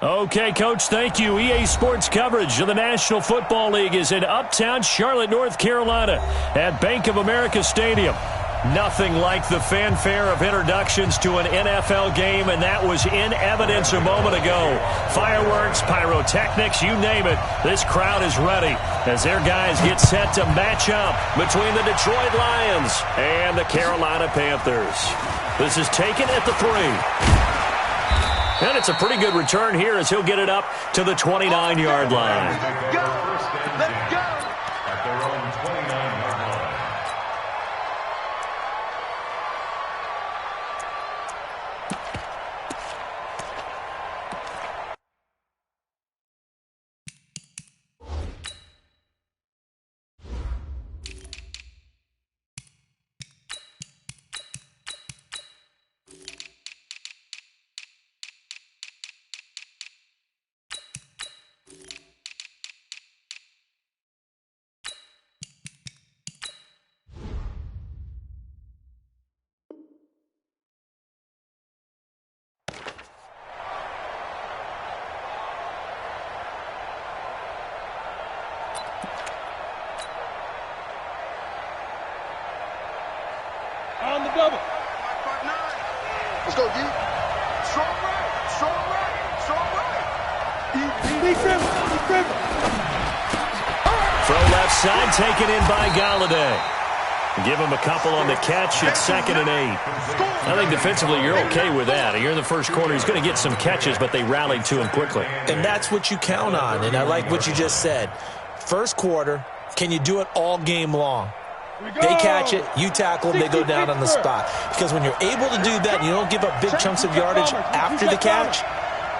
Okay, Coach, thank you. EA Sports coverage of the National Football League is in uptown Charlotte, North Carolina at Bank of America Stadium. Nothing like the fanfare of introductions to an NFL game, and that was in evidence a moment ago. Fireworks, pyrotechnics, you name it. This crowd is ready as their guys get set to match up between the Detroit Lions and the Carolina Panthers. This is taken at the 3. And it's a pretty good return here as he'll get it up to the 29-yard line. Let's go! Let's go! At their own 29-yard line. On the double. Let's go, D. Strong right. Strong right. Strong right. Be driven. Throw left side, taken in by Galladay. Give him a couple on the catch. It's 2nd and 8. I think defensively you're okay with that. Here in the first quarter, he's going to get some catches, but they rallied to him quickly. And that's what you count on, and I like what you just said. First quarter, can you do it all game long? They catch it, you tackle them, they go down on the spot. Because when you're able to do that and you don't give up big chunks of yardage after the catch,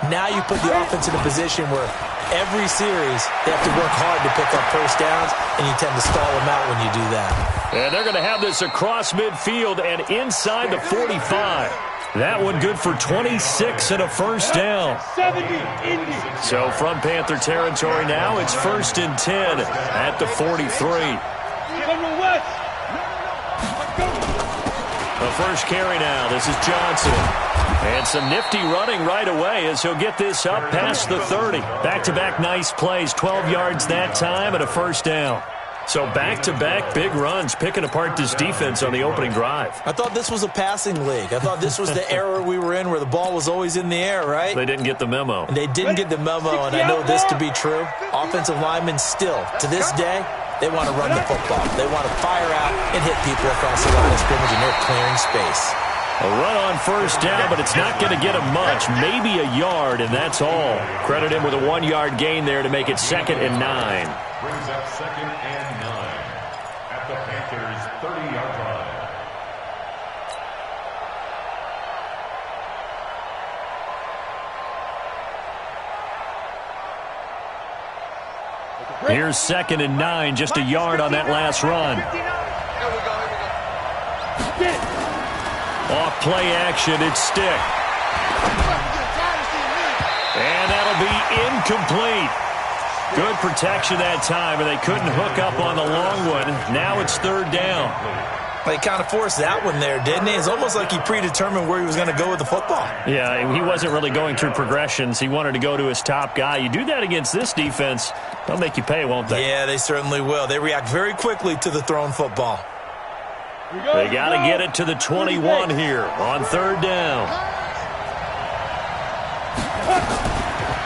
now you put the offense in a position where every series they have to work hard to pick up first downs, and you tend to stall them out when you do that. And they're going to have this across midfield and inside the 45. That one good for 26 and a first down. So from Panther territory now, it's 1st and 10 at the 43. The first carry now. This is Johnson. And some nifty running right away as he'll get this up past the 30. Back-to-back nice plays. 12 yards that time and a first down. So back-to-back big runs, picking apart this defense on the opening drive. I thought this was a passing league. I thought this was the era we were in where the ball was always in the air, right? They didn't get the memo. They didn't get the memo, and I know this to be true. Offensive linemen still, to this day, they want to run the football. They want to fire out and hit people across the line of scrimmage, and they're clearing space. A run on first down, but it's not going to get him much. Maybe a yard, and that's all. Credit him with a 1-yard gain there to make it 2nd and 9. Brings up 2nd and 9 at the Panthers' 30-yard line. Here's 2nd and 9, just a yard on that last run. Off play action, it's Stick. And that'll be incomplete. Good protection that time, and they couldn't hook up on the long one. Now it's 3rd down. They kind of forced that one there, didn't he? It's almost like he predetermined where he was going to go with the football. Yeah, he wasn't really going through progressions. He wanted to go to his top guy. You do that against this defense, they'll make you pay, won't they? Yeah, they certainly will. They react very quickly to the thrown football. They got to get it to the 21 here on 3rd down.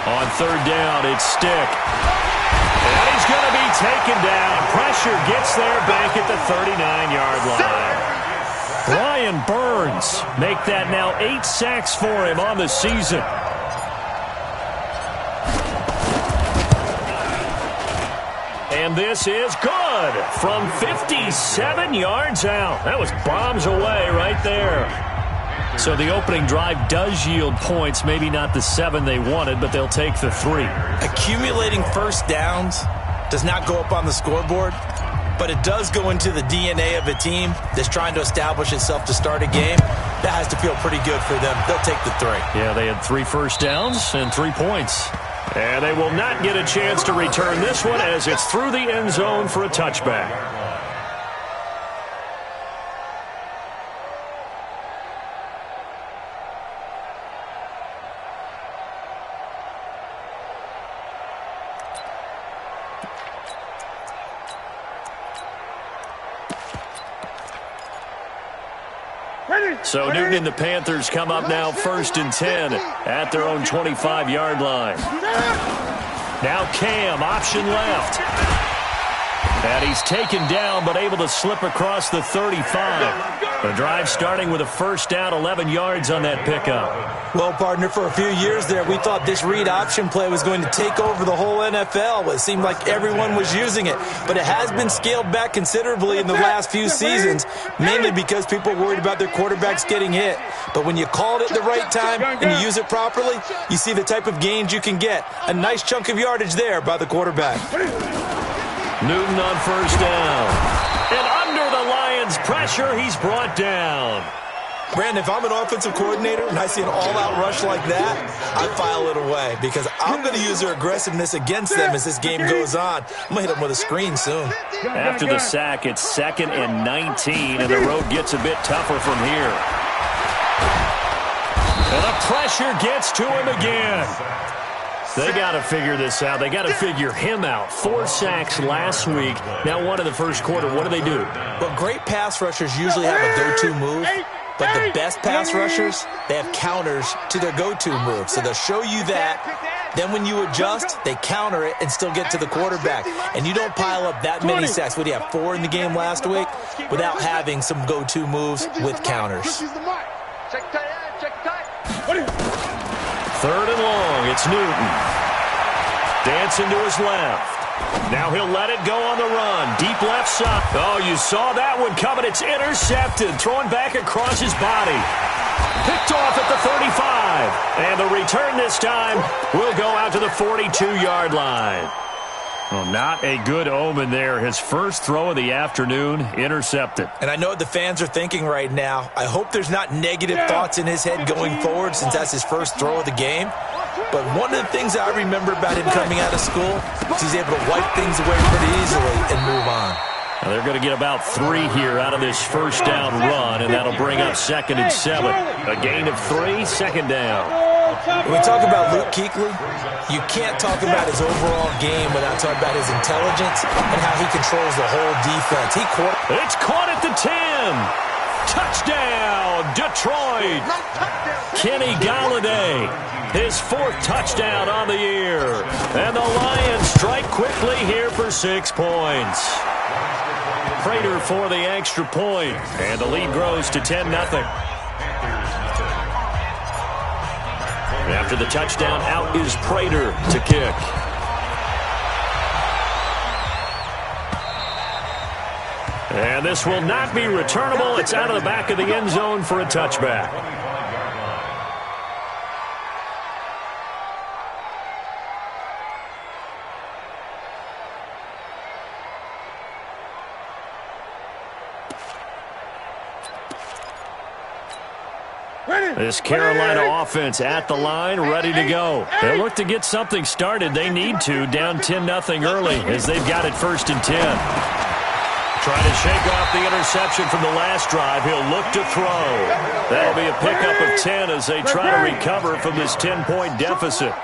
On 3rd down, it's Stick. And he's going to be taken down. Pressure gets there back at the 39-yard line. Brian Burns make that now 8 sacks for him on the season. And this is good from 57 yards out. That was bombs away right there. So the opening drive does yield points, maybe not the 7 they wanted, but they'll take the 3. Accumulating first downs does not go up on the scoreboard, but it does go into the DNA of a team that's trying to establish itself to start a game. That has to feel pretty good for them. They'll take the 3. Yeah, they had 3 first downs and 3 points. And they will not get a chance to return this one as it's through the end zone for a touchback. So Newton and the Panthers come up now 1st and 10 at their own 25-yard line. Now Cam, option left. And he's taken down but able to slip across the 35. The drive starting with a first down, 11 yards on that pickup. Well, partner, for a few years there, we thought this read option play was going to take over the whole NFL. It seemed like everyone was using it, but it has been scaled back considerably in the last few seasons, mainly because people are worried about their quarterbacks getting hit. But when you call it at the right time and you use it properly, you see the type of gains you can get. A nice chunk of yardage there by the quarterback. Newton on first down. And under the Lions' pressure, he's brought down. Brandon, if I'm an offensive coordinator and I see an all-out rush like that, I file it away because I'm going to use their aggressiveness against them as this game goes on. I'm going to hit them with a screen soon. After the sack, it's 2nd and 19, and the road gets a bit tougher from here. And the pressure gets to him again. They got to figure this out. They got to figure him out. 4 sacks last week. Now one in the first quarter. What do? Well, great pass rushers usually have a go-to move, but the best pass rushers, they have counters to their go-to move. So they'll show you that. Then when you adjust, they counter it and still get to the quarterback. And you don't pile up that many sacks. What do you have, 4 in the game last week? Without having some go-to moves with counters. Third and long, it's Newton. Dancing to his left. Now he'll let it go on the run. Deep left side. Oh, you saw that one coming. It's intercepted. Throwing back across his body. Picked off at the 35. And the return this time will go out to the 42-yard line. Well, not a good omen there. His first throw of the afternoon, intercepted. And I know what the fans are thinking right now. I hope there's not negative thoughts in his head going forward since that's his first throw of the game. But one of the things I remember about him coming out of school is he's able to wipe things away pretty easily and move on. Now they're going to get about 3 here out of this first down run, and that'll bring up 2nd and 7. A gain of 3, 2nd down. When we talk about Luke Kuechly, you can't talk about his overall game without talking about his intelligence and how he controls the whole defense. It's caught at the 10. Touchdown, Detroit. Kenny Golladay, his 4th touchdown on the year. And the Lions strike quickly here for 6 points. Prater for the extra point, and the lead grows to 10-0. After the touchdown, out is Prater to kick. And this will not be returnable. It's out of the back of the end zone for a touchback. This Carolina offense at the line, ready to go. They look to get something started. They need to, down 10-0 early as they've got it 1st and 10. Trying to shake off the interception from the last drive. He'll look to throw. That'll be a pickup of 10 as they try to recover from this 10-point deficit.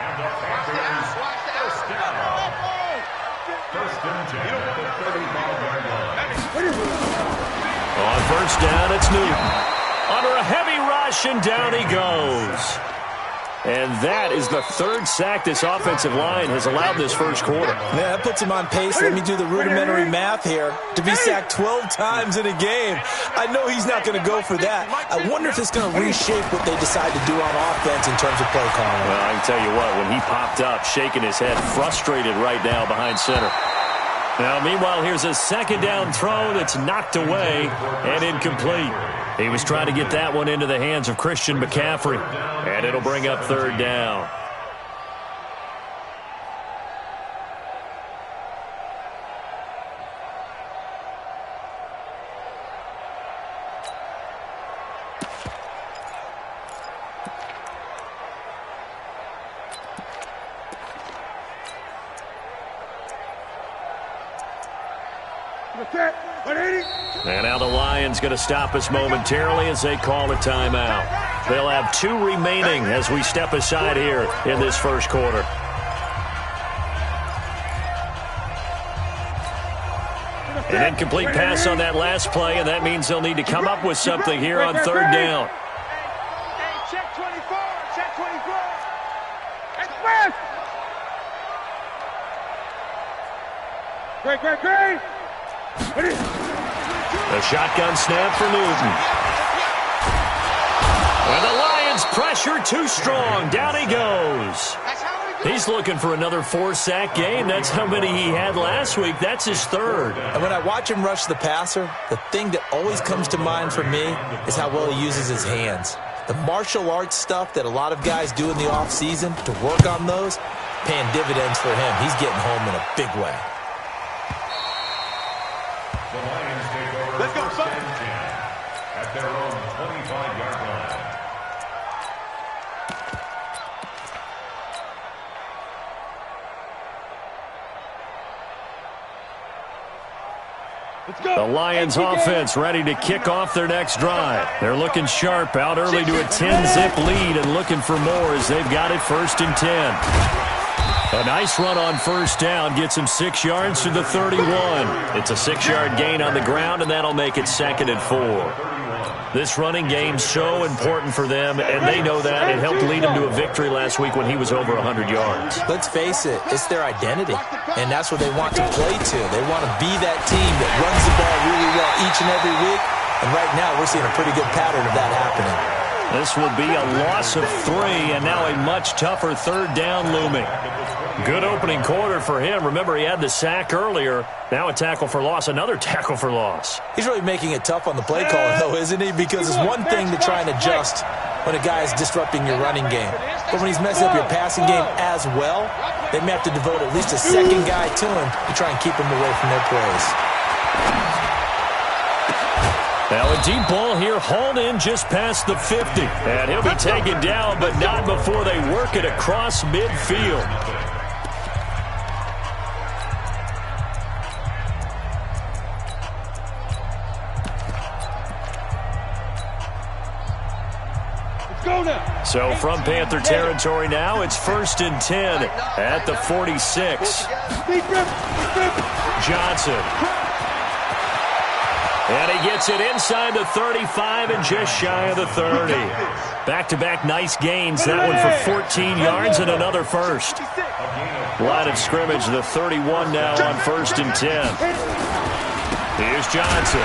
On first down, it's Newton. Under a heavy rush, and down he goes. And that is the 3rd sack this offensive line has allowed this first quarter. Yeah, that puts him on pace. Let me do the rudimentary math here. To be sacked 12 times in a game, I know he's not going to go for that. I wonder if it's going to reshape what they decide to do on offense in terms of play calling. Well, I can tell you what, when he popped up, shaking his head, frustrated right now behind center. Now, meanwhile, here's a 2nd down throw that's knocked away and incomplete. He was trying to get that one into the hands of Christian McCaffrey, and it'll bring up 3rd down. And now the Lions going to stop us momentarily as they call a timeout. They'll have 2 remaining as we step aside here in this first quarter. An incomplete pass on that last play, and that means they'll need to come up with something here on third down. Hey, check 24. Check 24. Express. Great. The shotgun snap for Newton. And the Lions pressure too strong. Down he goes. He's looking for another 4-sack game. That's how many he had last week. That's his third. And when I watch him rush the passer, the thing that always comes to mind for me is how well he uses his hands. The martial arts stuff that a lot of guys do in the offseason to work on those, paying dividends for him. He's getting home in a big way. The Lions take over. Let's go, son. At their own 25-yard line. The Lions offense ready to kick off their next drive. They're looking sharp, out early to a 10-zip lead and looking for more as they've got it 1st and 10. A nice run on first down gets him 6 yards to the 31. It's a 6-yard gain on the ground, and that'll make it 2nd and 4. This running game's so important for them, and they know that. It helped lead them to a victory last week when he was over 100 yards. Let's face it, it's their identity, and that's what they want to play to. They want to be that team that runs the ball really well each and every week, and right now we're seeing a pretty good pattern of that happening. This will be a loss of 3, and now a much tougher third down looming. Good opening quarter for him. Remember, he had the sack earlier. Now a tackle for loss, another tackle for loss. He's really making it tough on the play caller, though, isn't he? Because it's one thing to try and adjust when a guy is disrupting your running game. But when he's messing up your passing game as well, they may have to devote at least a second guy to him to try and keep him away from their plays. Now a deep ball here, hauled in just past the 50. And he'll be taken down, but not before they work it across midfield. So from Panther territory now, it's 1st and 10 at the 46. Johnson. And he gets it inside the 35 and just shy of the 30. Back-to-back nice gains. That one for 14 yards and another first. Line of scrimmage, the 31 now on 1st and 10. Here's Johnson.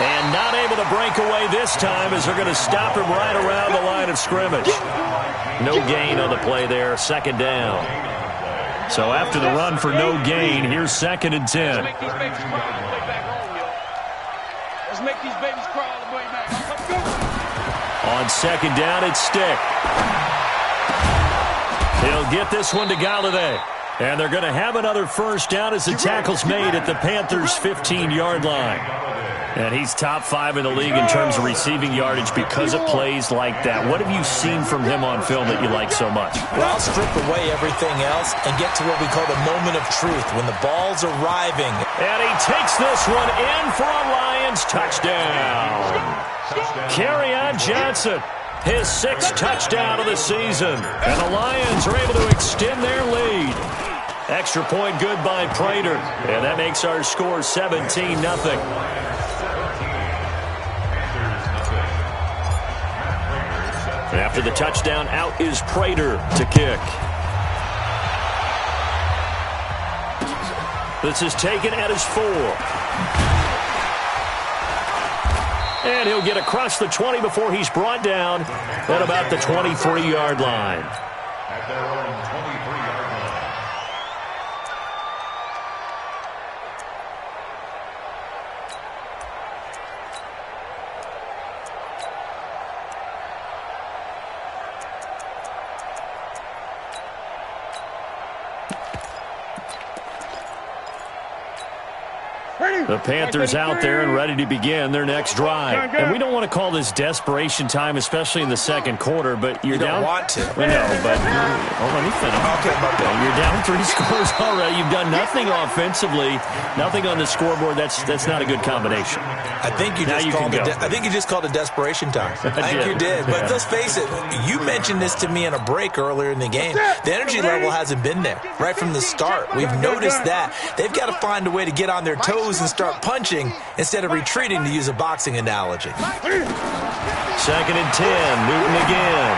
And not able to break away this time as they're going to stop him right around the line of scrimmage. No gain on the play there, 2nd down. So after the run for no gain, here's 2nd and 10. Let's make these babies crawl all the way back. Let's go. On 2nd down, it's Stick. He'll get this one to Galladay. And they're going to have another first down as the tackle's made at the Panthers' 15-yard line. And he's top 5 in the league in terms of receiving yardage because of plays like that. What have you seen from him on film that you like so much? Well, I'll strip away everything else and get to what we call the moment of truth, when the ball's arriving. And he takes this one in for a Lions touchdown. Kerryon Johnson, his 6th touchdown of the season. And the Lions are able to extend their lead. Extra point good by Prater. And that makes our score 17-0. After the touchdown, out is Prater to kick. This is taken at his 4. And he'll get across the 20 before he's brought down at about the 23-yard line. At their own 23-yard line. The Panthers out there and ready to begin their next drive. And we don't want to call this desperation time, especially in the 2nd quarter, but you're down. You don't want to. We know, but let me finish. Okay, my bad. You're down 3 scores already. You've done nothing offensively, nothing on the scoreboard. That's not a good combination. I think you just called it desperation time. I think you did. But let's face it, you mentioned this to me in a break earlier in the game. The energy level hasn't been there right from the start. We've noticed that. They've got to find a way to get on their toes moves and start punching instead of retreating, to use a boxing analogy. 2nd and 10, Newton again.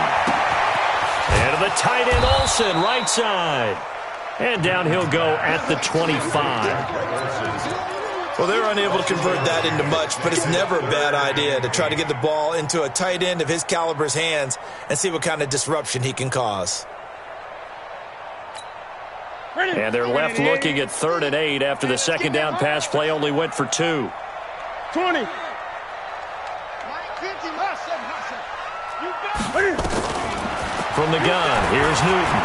And to the tight end, Olsen, right side. And down he'll go at the 25. Well, they're unable to convert that into much, but it's never a bad idea to try to get the ball into a tight end of his caliber's hands and see what kind of disruption he can cause. And they're left looking at 3rd and 8 after the 2nd down pass play only went for 2. 20. From the gun, here's Newton.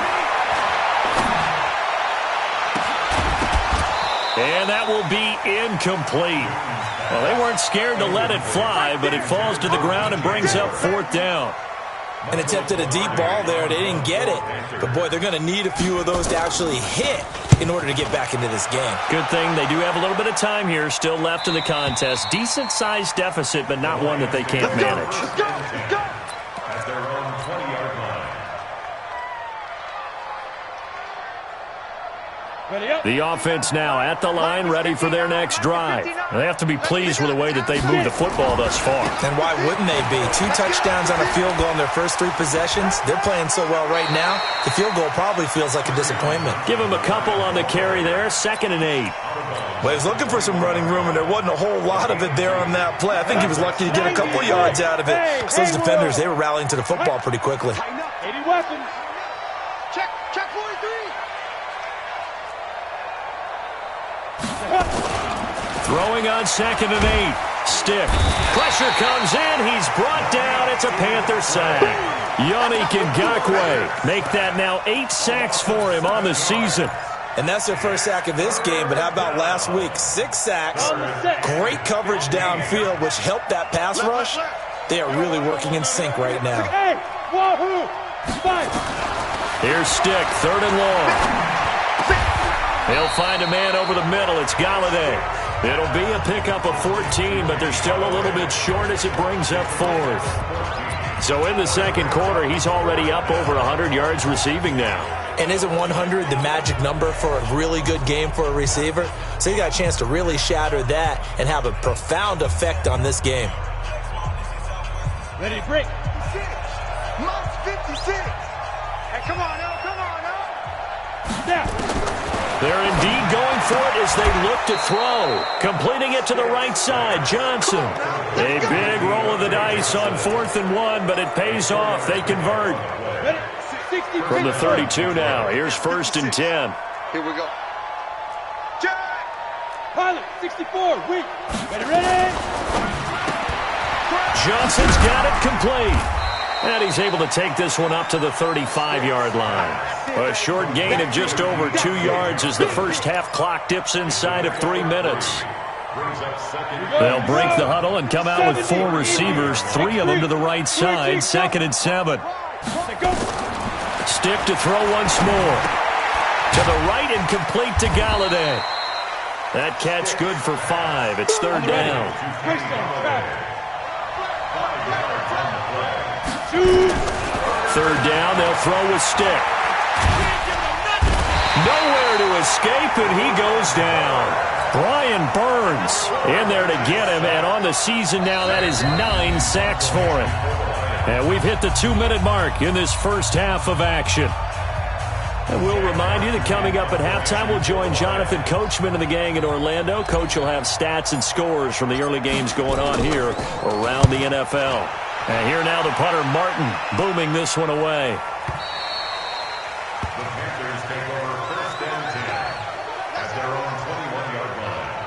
And that will be incomplete. Well, they weren't scared to let it fly, but it falls to the ground and brings up 4th down. And attempted a deep ball there. They didn't get it. But, boy, they're going to need a few of those to actually hit in order to get back into this game. Good thing they do have a little bit of time here still left in the contest. Decent-sized deficit, but not one that they can't manage. At their own 20-yard line. The offense now at the line, ready for their next drive. They have to be pleased with the way that they've moved the football thus far. And why wouldn't they be? 2 touchdowns on a field goal in their first 3 possessions. They're playing so well right now, the field goal probably feels like a disappointment. Give them a couple on the carry there, 2nd and 8. Well, he was looking for some running room, and there wasn't a whole lot of it there on that play. I think he was lucky to get a couple yards out of it. Because those defenders, they were rallying to the football pretty quickly. 80 weapons. Check 43. Throwing on 2nd and 8. Stick. Pressure comes in. He's brought down. It's a Panther sack. Yannick Ngakoue make that now 8 sacks for him on the season. And that's their first sack of this game, but how about last week? 6 sacks, great coverage downfield, which helped that pass rush. They are really working in sync right now. Here's Stick, 3rd and long. They'll find a man over the middle. It's Galladay. It'll be a pickup of 14, but they're still a little bit short as it brings up 4th. So in the 2nd quarter, he's already up over 100 yards receiving now. And isn't 100 the magic number for a really good game for a receiver? So you got a chance to really shatter that and have a profound effect on this game. Ready to break. 56. Monk's 56. Hey, come on now. Snap. They're indeed going for it as they look to throw. Completing it to the right side, Johnson. A big roll of the dice on 4th and 1, but it pays off. They convert. Ready. 60. From the 32 now, here's 1st and 10. Here we go. Jack. Pilot, 64. Weak. Ready. Johnson's got it complete. And he's able to take this one up to the 35-yard line. A short gain of just over 2 yards as the first half clock dips inside of 3 minutes. They'll break the huddle and come out with 4 receivers, 3 of them to the right side, 2nd and 7. Stick to throw once more. To the right and complete to Galladay. That catch good for 5. It's 3rd down. 3rd down, they'll throw with Stick. Nowhere to escape, and he goes down. Brian Burns in there to get him, and on the season now, that is 9 sacks for him. And we've hit the 2-minute mark in this first half of action. And we'll remind you that coming up at halftime, we'll join Jonathan Coachman and the gang in Orlando. Coach will have stats and scores from the early games going on here around the NFL. And here now the punter, Martin, booming this one away. The Panthers take over 1st and 10 at their own 21-yard line.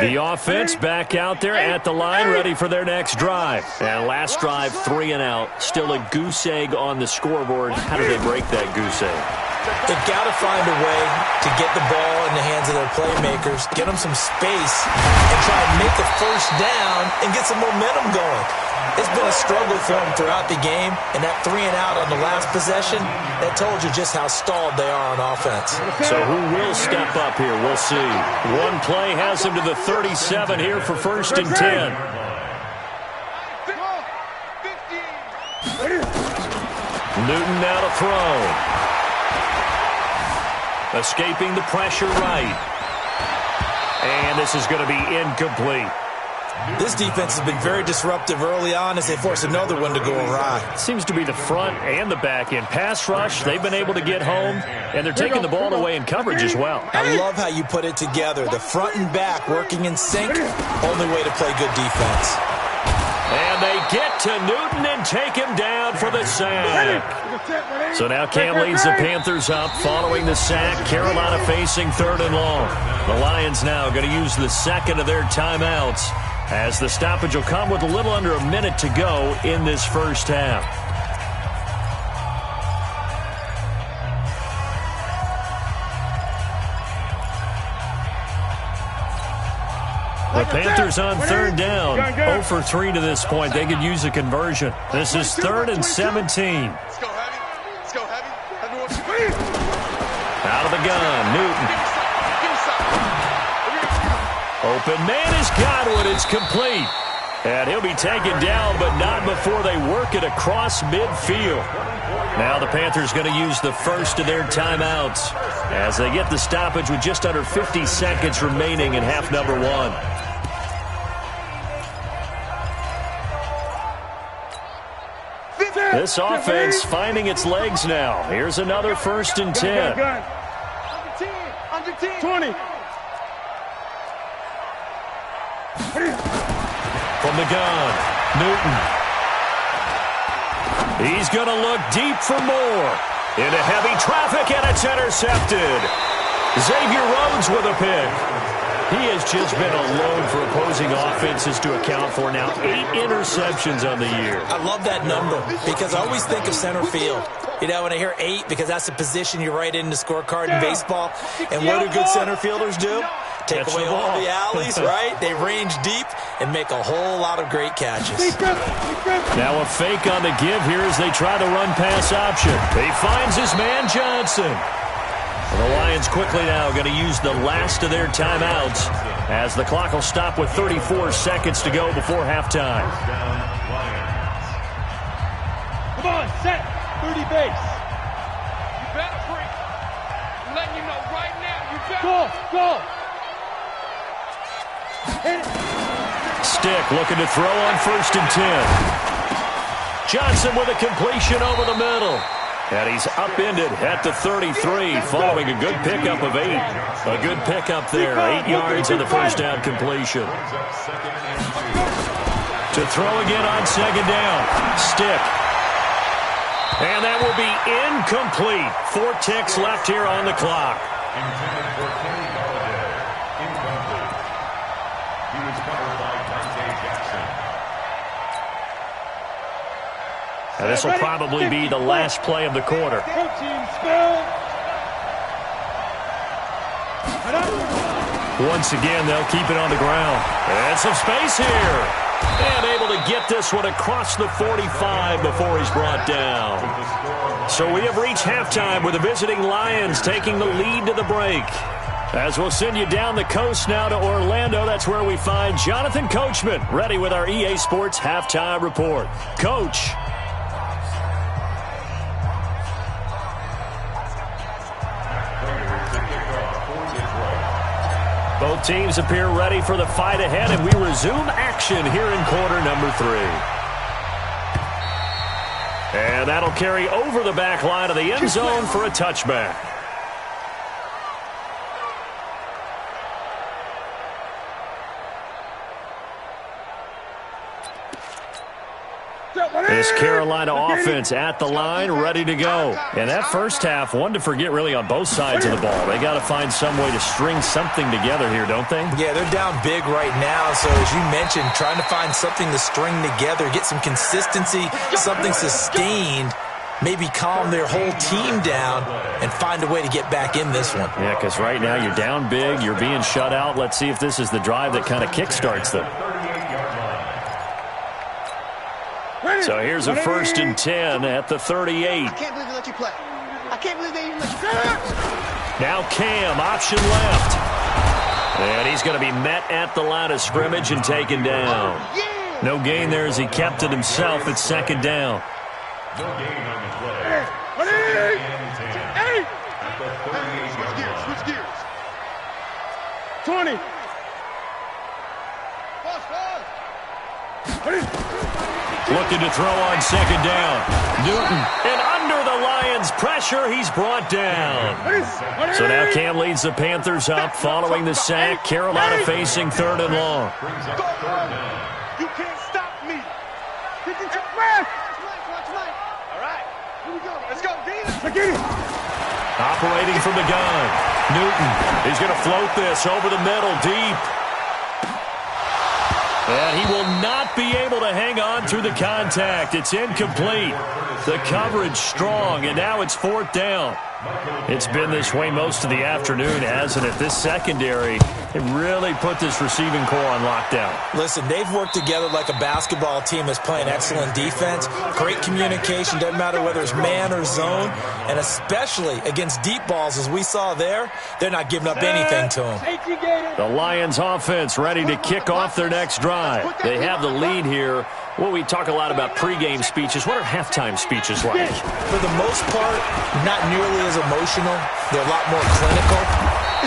The offense back out there at the line, ready for their next drive. And last drive, 3 and out. Still a goose egg on the scoreboard. How do they break that goose egg? They've got to find a way to get the ball in the hands of their playmakers, get them some space, and try and make a first down and get some momentum going. It's been a struggle for them throughout the game, and that 3 and out on the last possession, that told you just how stalled they are on offense. So who will step up here? We'll see. One play has them to the 37 here for 1st and 10. Newton now to throw. Escaping the pressure right. And this is going to be incomplete. This defense has been very disruptive early on as they force another one to go awry. Seems to be the front and the back end. Pass rush, they've been able to get home, and they're taking the ball away in coverage as well. I love how you put it together. The front and back working in sync, only way to play good defense. And they get to Newton and take him down for the sack. So now Cam leads the Panthers up following the sack. Carolina facing 3rd and long. The Lions now going to use the second of their timeouts, as the stoppage will come with a little under a minute to go in this first half. The Panthers on 3rd down, 0 for 3 to this point. They could use a conversion. This is 3rd and 17. Let's go heavy. Let's go heavy. Out of the gun, Newton. Open man is Godwin. It's complete. And he'll be taken down, but not before they work it across midfield. Now the Panthers going to use the first of their timeouts as they get the stoppage with just under 50 seconds remaining in half number 1. This offense finding its legs now. Here's another 1st and 10. Under 10. 20. From the gun, Newton. He's going to look deep for more. Into heavy traffic, and it's intercepted. Xavier Rhodes with a pick. He has just been a load for opposing offenses to account for now. 8 interceptions on the year. I love that number because I always think of center field. You know, when I hear 8, because that's the position you write in the scorecard in baseball. And what do good center fielders do? Take away all the alleys, right? They range deep and make a whole lot of great catches. Now a fake on the give here as they try the run-pass option. He finds his man Johnson. And the Lions quickly now going to use the last of their timeouts as the clock will stop with 34 seconds to go before halftime. Come on, set. 30 base. You better break. I'm letting you know right now. You better. Go. Stick looking to throw on 1st and 10. Johnson with a completion over the middle. And he's upended at the 33 following a good pickup of 8. A good pickup there. 8 yards on the first down completion. To throw again on 2nd down. Stick. And that will be incomplete. 4 ticks left here on the clock. Intended for Kenny Golladay. Incomplete. He was covered by Dante Jackson. And this will probably be the last play of the quarter. Once again, they'll keep it on the ground. And some space here. And able to get this one across the 45 before he's brought down. So we have reached halftime with the visiting Lions taking the lead to the break. As we'll send you down the coast now to Orlando, that's where we find Jonathan Coachman ready with our EA Sports Halftime Report. Coach. Both teams appear ready for the fight ahead, and we resume action here in quarter number 3. And that'll carry over the back line of the end zone for a touchback. This Carolina offense at the line, ready to go. And that first half, one to forget really on both sides of the ball. They got to find some way to string something together here, don't they? Yeah, they're down big right now. So as you mentioned, trying to find something to string together, get some consistency, something sustained, maybe calm their whole team down and find a way to get back in this one. Yeah, because right now you're down big, you're being shut out. Let's see if this is the drive that kind of kickstarts them. So here's a 1st and 10 at the 38. I can't believe they let you play. I can't believe they even let you play. Now Cam, option left. And he's going to be met at the line of scrimmage and taken down. No gain there as he kept it himself at 2nd down. No gain on the play. Second and 10. At the 38-yard line. Switch gears. 20. Looking to throw on second down. Newton, and under the Lions' pressure, he's brought down. So now Cam leads the Panthers up following the sack. Carolina facing 3rd and long. You can't stop me. All right, here we go. Let's go, Venus. Operating from the gun. Newton, he's going to float this over the middle, deep. And he will not be able to hang on through the contact. It's incomplete. The coverage strong, and now it's 4th down. It's been this way most of the afternoon, hasn't it? This secondary, it really put this receiving core on lockdown. Listen, they've worked together like a basketball team that's playing excellent defense. Great communication, doesn't matter whether it's man or zone. And especially against deep balls, as we saw there, they're not giving up anything to them. The Lions offense ready to kick off their next drive. They have the lead here. Well, we talk a lot about pregame speeches. What are halftime speeches like? For the most part, not nearly as emotional. They're a lot more clinical.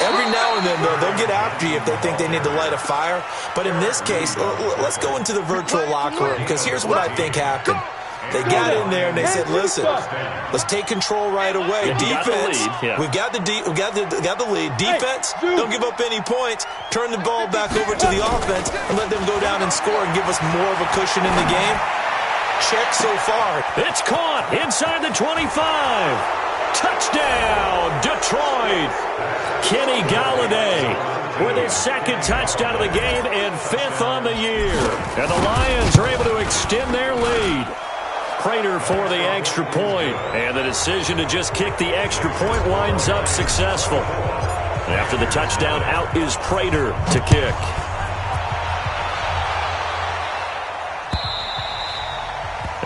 Every now and then, though, they'll get after you if they think they need to light a fire. But in this case, let's go into the virtual locker room, because here's what I think happened. They got in there and they said, listen, let's take control right away. Defense, we've got the lead. Defense, don't give up any points. Turn the ball back over to the offense and let them go down and score and give us more of a cushion in the game. Check so far. It's caught inside the 25. Touchdown, Detroit. Kenny Golladay with his 2nd touchdown of the game and 5th on the year. And the Lions are able to extend their lead. Prater for the extra point, and the decision to just kick the extra point winds up successful. After the touchdown, out is Prater to kick.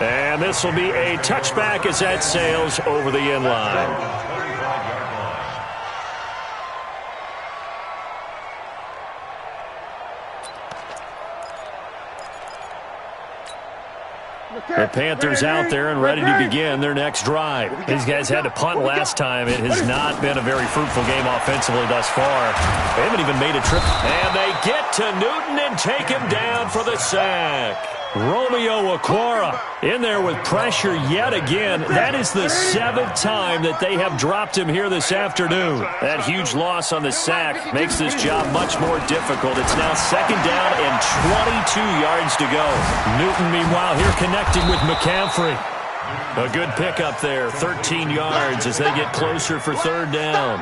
And this will be a touchback as that sails over the end line. The Panthers out there and ready to begin their next drive. These guys had to punt last time. It has not been a very fruitful game offensively thus far. They haven't even made a trip. And they get to Newton and take him down for the sack. Romeo Okwara in there with pressure yet again. That is the 7th time that they have dropped him here this afternoon. That huge loss on the sack makes this job much more difficult. It's now 2nd down and 22 yards to go. Newton, meanwhile, here connecting with McCaffrey. A good pickup there, 13 yards as they get closer for 3rd down.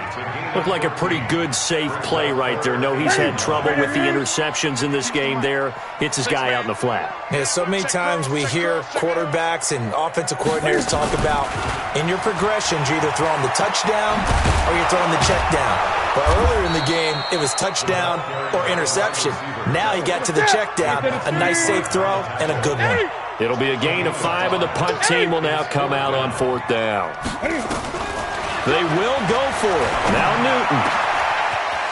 Looked like a pretty good, safe play right there. No, he's had trouble with the interceptions in this game there. Hits his guy out in the flat. Yeah, so many times we hear quarterbacks and offensive coordinators talk about in your progressions, you're either throwing the touchdown or you're throwing the check down. But earlier in the game, it was touchdown or interception. Now he got to the check down, a nice safe throw and a good one. It'll be a gain of 5, and the punt team will now come out on 4th down. They will go for it. Now Newton.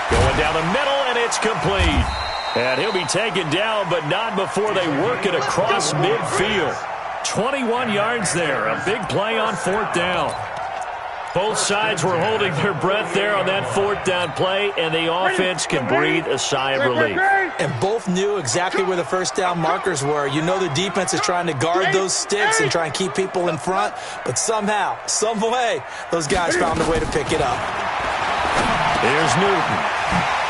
Going down the middle, and it's complete. And he'll be taken down, but not before they work it across midfield. 21 yards there. A big play on 4th down. Both sides were holding their breath there on that 4th down play, and the offense can breathe a sigh of relief. And both knew exactly where the 1st down markers were. You know the defense is trying to guard those sticks and try and keep people in front, but somehow, some way, those guys found a way to pick it up. Here's Newton.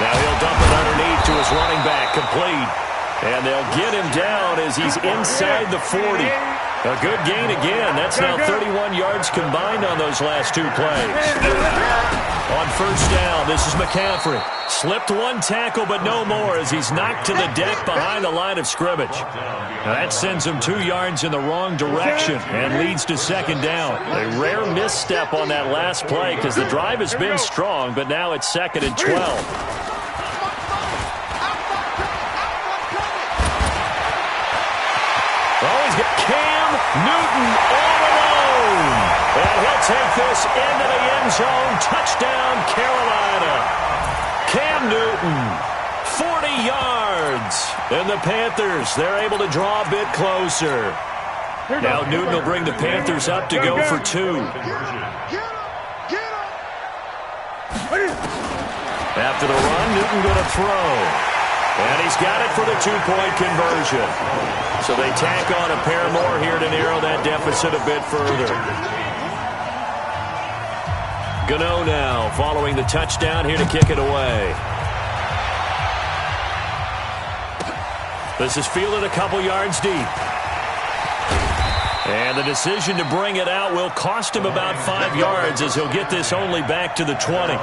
Now he'll dump it underneath to his running back, complete. And they'll get him down as he's inside the 40. A good gain again. That's now 31 yards combined on those last 2 plays. On 1st down, this is McCaffrey. Slipped one tackle, but no more as he's knocked to the deck behind the line of scrimmage. Now that sends him 2 yards in the wrong direction and leads to 2nd down. A rare misstep on that last play because the drive has been strong, but now it's 2nd and 12. Cam Newton all alone. And he'll take this into the end zone. Touchdown, Carolina. Cam Newton, 40 yards. And the Panthers, they're able to draw a bit closer. Now Newton will bring the Panthers up to go for 2. After the run, Newton going to throw. And he's got it for the 2-point conversion. So they tack on a pair more here to narrow that deficit a bit further. Gano now following the touchdown here to kick it away. This is fielded a couple yards deep. And the decision to bring it out will cost him about 5 yards as he'll get this only back to the 20.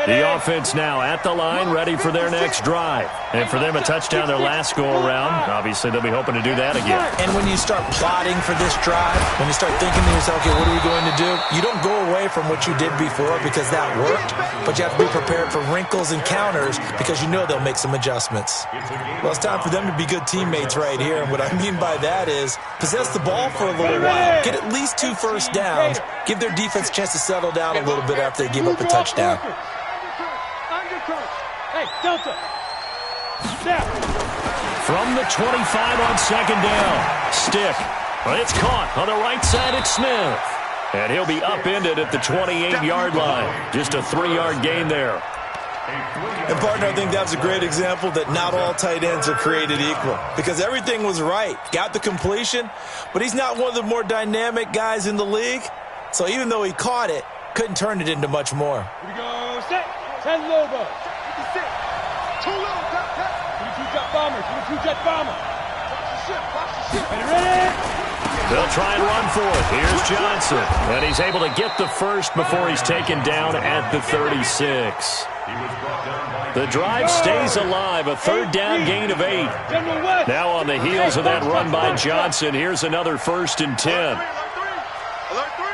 The offense now at the line, ready for their next drive. And for them, a touchdown their last go-around. Obviously, they'll be hoping to do that again. And when you start plotting for this drive, when you start thinking to yourself, okay, what are we going to do? You don't go away from what you did before because that worked, but you have to be prepared for wrinkles and counters because you know they'll make some adjustments. Well, it's time for them to be good teammates right here. And what I mean by that is possess the ball for a little while. Get at least 2 first downs. Give their defense a chance to settle down a little bit after they give up a touchdown. Hey, Delta. Snap. From the 25 on second down. Stick. But it's caught on the right side. It's Smith. And he'll be upended at the 28-yard line. Just a 3-yard gain there. And, partner, I think that's a great example that not all tight ends are created equal because everything was right. Got the completion, but he's not one of the more dynamic guys in the league. So even though he caught it, couldn't turn it into much more. Here we go. Set. 10 Lobos. 56. 2 Lobos. 22 jet bombers. 22 jet bombers. Watch the ship. Watch the ship. Ready? They'll try and run for it. Here's Johnson. And he's able to get the first before he's taken down at the 36. The drive stays alive. A 3rd down gain of 8. Now on the heels of that run by Johnson, here's another 1st and 10. Alert 3.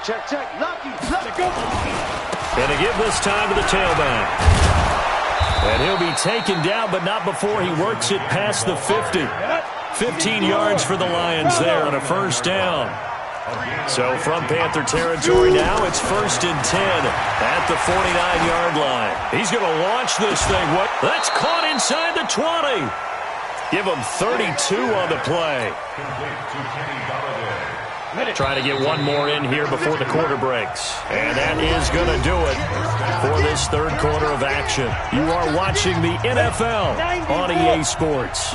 Check, check. Lucky. And to give this time to the tailback. And he'll be taken down, but not before he works it past the 50. 15 yards for the Lions there on a 1st down. So from Panther territory now, it's 1st and 10 at the 49-yard line. He's going to launch this thing. What? That's caught inside the 20. Give him 32 on the play. Trying to get one more in here before the quarter breaks. And that is going to do it for this 3rd quarter of action. You are watching the NFL on EA Sports.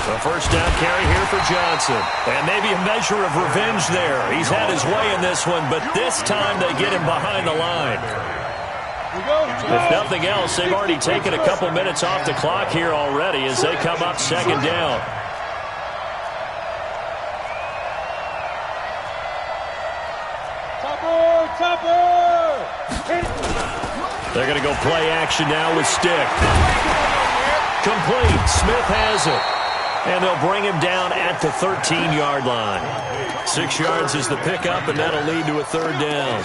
The 1st down carry here for Johnson. And maybe a measure of revenge there. He's had his way in this one, but this time they get him behind the line. If nothing else, they've already taken a couple minutes off the clock here already as they come up 2nd down. They're going to go play action now with Stick. Complete. Smith has it. And they'll bring him down at the 13-yard line. 6 yards is the pickup, and that'll lead to a 3rd down.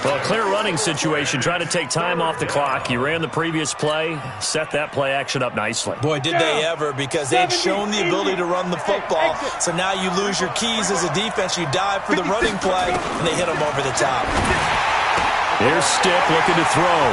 Well, a clear running situation, trying to take time off the clock. He ran the previous play, set that play action up nicely. Boy, did they ever, because they'd shown the ability to run the football. So now you lose your keys as a defense. You dive for the running play, and they hit him over the top. Here's Stick looking to throw.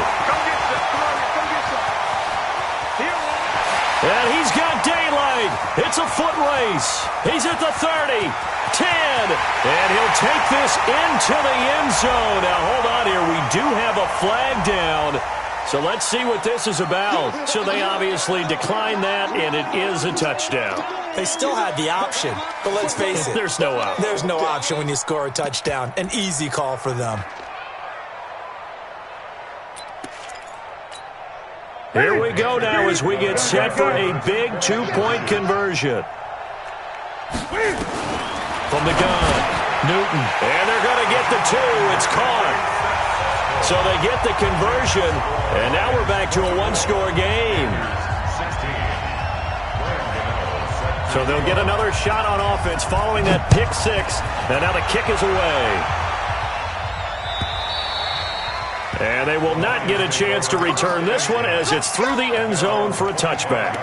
And he's got daylight. It's a foot race. He's at the 30, 10, and he'll take this into the end zone. Now, hold on here. We do have a flag down, so let's see what this is about. So they obviously declined that, and it is a touchdown. They still had the option, but let's face it. There's no option. There's no option when you score a touchdown. An easy call for them. Here we go now as we get set for a big 2-point conversion. From the gun, Newton. And they're going to get the 2. It's caught. So they get the conversion, and now we're back to a 1-score game. So they'll get another shot on offense following that pick 6, and now the kick is away. And they will not get a chance to return this one as it's through the end zone for a touchback.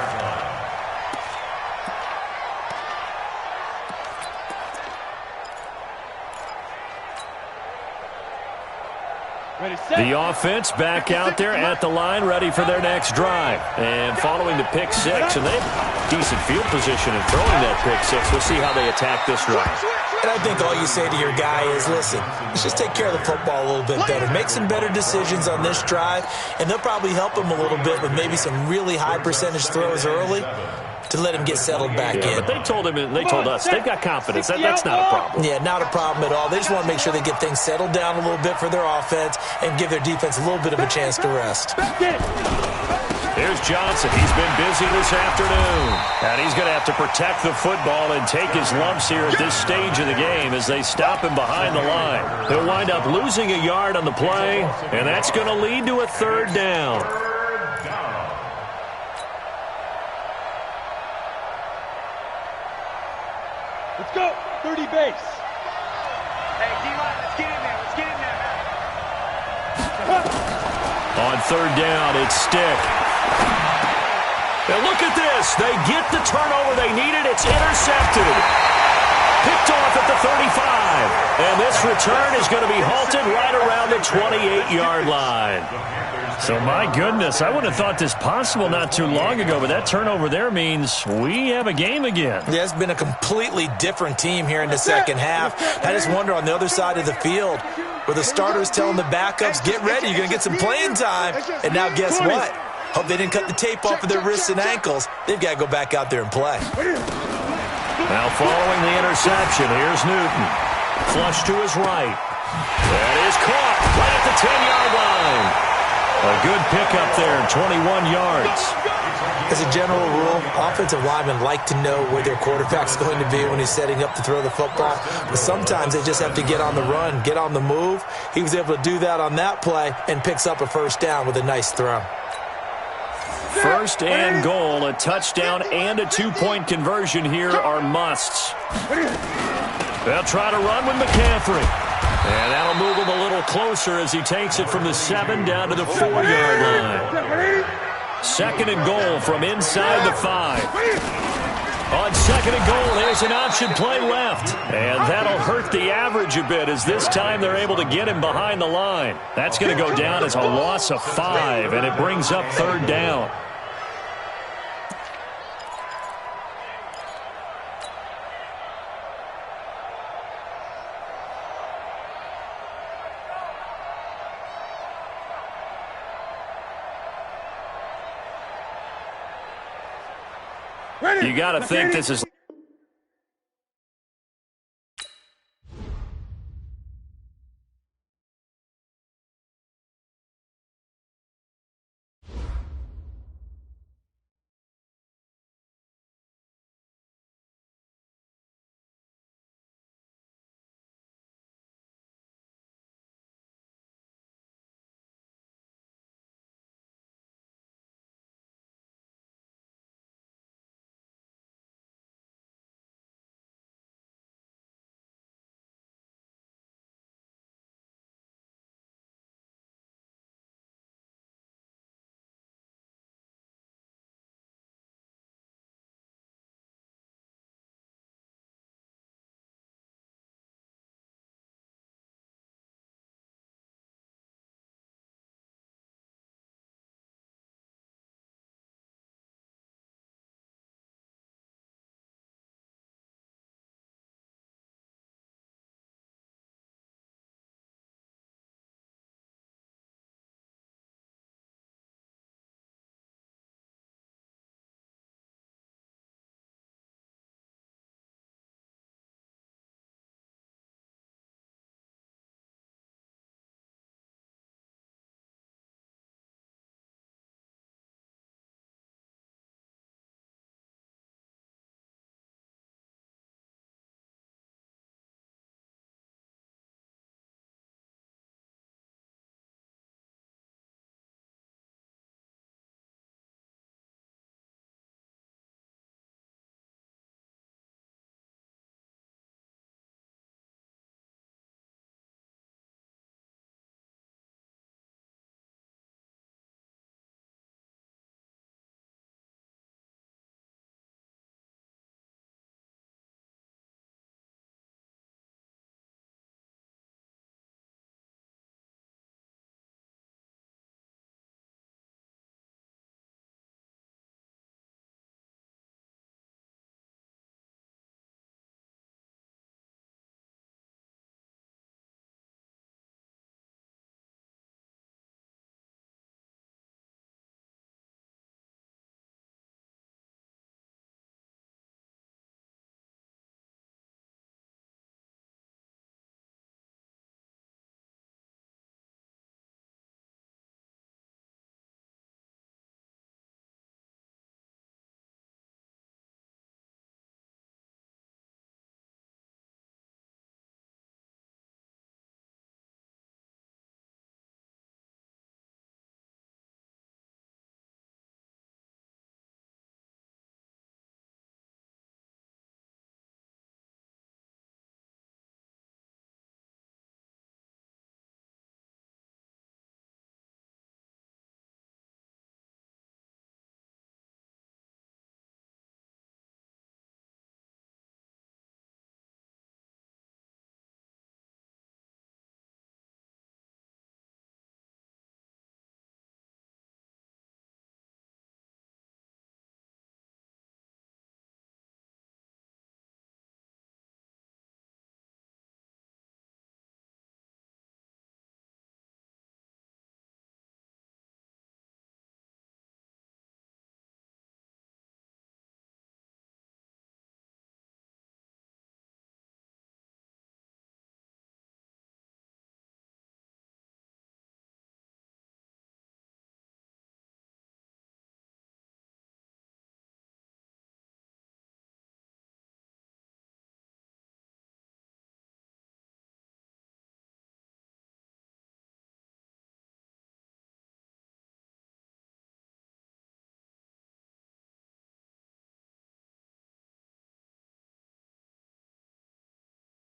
The offense back out there at the line, ready for their next drive. And following the pick six, and they have decent field position in throwing that pick six. We'll see how they attack this drive. And I think all you say to your guy is, listen, let's just take care of the football a little bit better. Make some better decisions on this drive, and they'll probably help him a little bit with maybe some really high percentage throws early to let him get settled back in. But they told us they've got confidence. That's not a problem. Yeah, not a problem at all. They just want to make sure they get things settled down a little bit for their offense and give their defense a little bit of a chance to rest. Here's Johnson. He's been busy this afternoon. And he's going to have to protect the football and take his lumps here at this stage of the game as they stop him behind the line. He'll wind up losing a yard on the play, and that's going to lead to a third down. Let's go. 30 base. Hey, D-line, let's get in there. Let's get in there, man. On third down, it's Stick. Now look at this. They get the turnover they needed. It's intercepted. Picked off at the 35. And this return is going to be halted right around the 28-yard line. So, my goodness, I would have thought this possible not too long ago, but that turnover there means we have a game again. Yeah, it's been a completely different team here in the second half. I just wonder on the other side of the field where the starters telling the backups, get ready, you're going to get some playing time. And now guess what? Hope they didn't cut the tape off of their wrists and ankles. They've got to go back out there and play. Now following the interception, here's Newton. Flush to his right. That is caught right at the 10-yard line. A good pickup there, 21 yards. As a general rule, offensive linemen like to know where their quarterback's going to be when he's setting up to throw the football. But sometimes they just have to get on the run, get on the move. He was able to do that on that play and picks up a first down with a nice throw. First and goal, a touchdown and a two-point conversion here are musts. They'll try to run with McCaffrey. And that'll move him a little closer as he takes it from the 7 down to the 4-yard line. Second and goal from inside the 5. On second and goal, there's an option play left. And that'll hurt the average a bit as this time they're able to get him behind the line. That's going to go down as a loss of 5, and it brings up third down. You got to think this is